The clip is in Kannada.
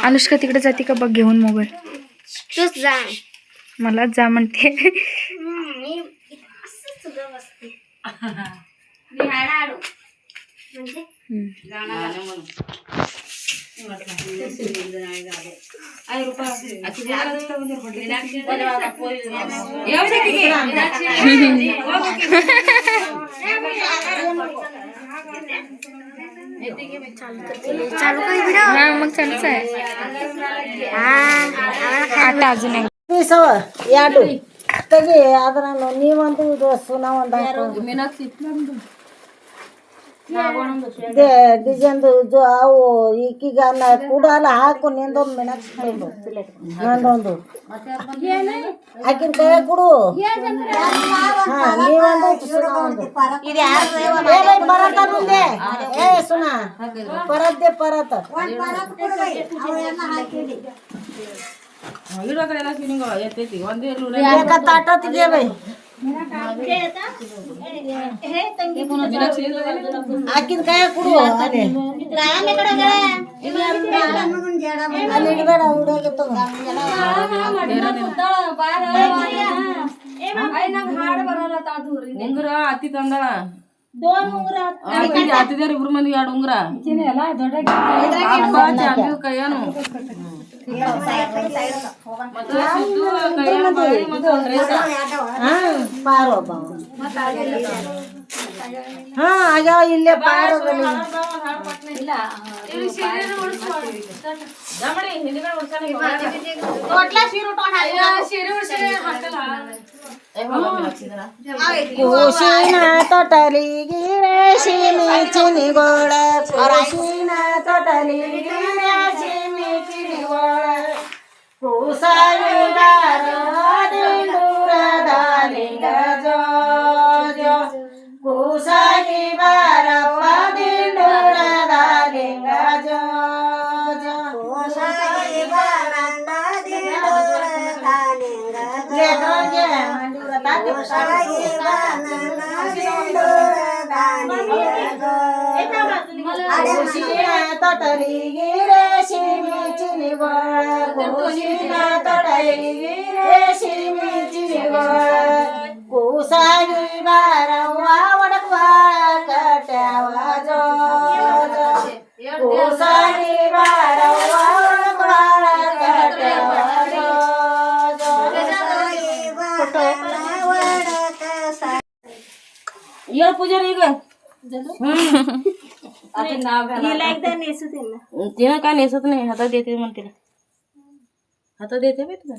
अनुष्का तिकडे जाते का बघ घेऊन मोबाईल. तूच जा. मला जा म्हणते. चालू काही व्हिडिओ. हा मग चालूच आहे. आता अजून एक ಯಾಡು ತೆಗಿ ಅದನ್ನ ನೀವೊಂದು ಇದು ಸುನಾ ಒಂದು ಡಿಸೈನ್ದು ಇದು ಅವು ಈಗೀಗ ಕೂಡಲ್ಲ ಹಾಕು ನಿಂದೊಂದು ಮೆಣಸಿನಕಾಯಿ ನಂದೊಂದು ಆಕಿನ ಕೈ ಕೊಡು. ಹಾಂ ನೀವೊಂದು ಸುನಾ ಒಂದು ಪರತ ಮುಂದೆ ಏ ಸುನಾ ಪರದ್ದೆ ಪರತ ತಾಟ ತೆಗಿಯ ಬೈ ಆಕಿನ ಕೈ ಕೊಡು. ಅಲ್ಲಿ ಇಡಬೇಡ ಹುಡುಗ ತಗೋ. ಉಂಗುರ ಅತ್ತಿ ತಂದಳ ಹತ್ತಿದಾರ ಇಬ್ರು ಮಂದಿ 2 ಉಂಗುರ ಕೈಯಾನು ಹಾ ಆಗ್ಯಾವ ಇಲ್ಲೇ ಪಾರು ಕೂಸಿನ ತೊಟಲಿಗೆ ರೇಷಿಮಿ ಚಿನಿಗೋಳ ಕೂಸಿನ ತೊಟಲಿಗೆ ರೇಷಿಮಿ ಚಿನಿಗೋಳ ಕೂಸಾಯಿದಾರ ದಿಂಡೂರದಾಲಿಂಗ ಜೋ ಜೋ ಕೂಸಾಗಿ ಬಾರವ್ವ ದಿಂಡೂರದಾಲಿಂಗ ಜೋ ಜೋ ಕೂಸಾಗಿ ಬಾರಣ್ಣ ದಿಂಡೂರದಾಲಿಂಗ ತೊಟಲಿಗೆ ರೇಷಿಮಿ ಚಿನಿಗೋಳ ಕೂಸಿನ ತೊಟಲಿಗೆ ರೇಷಿಮಿ ಚಿನಿಗೋಳ ಕೂಸಾಗಿ ಬಾರವ್ವ ಒಡಕ್ವಾಳ ಕಟ್ಯಾವ ಜೋ ಜೋ ಕೂಸಾಗಿ ಬಾರವ್ವ ಒಡಕ್ವಾಳ ಕಟ್ಯಾವ ಜೋ ಜೋ. ये पूजा रे ग हिला एकदा नेसू दे ना. तिनं काय नेसत नाही हातात देते म्हणते हातात देते बे तुला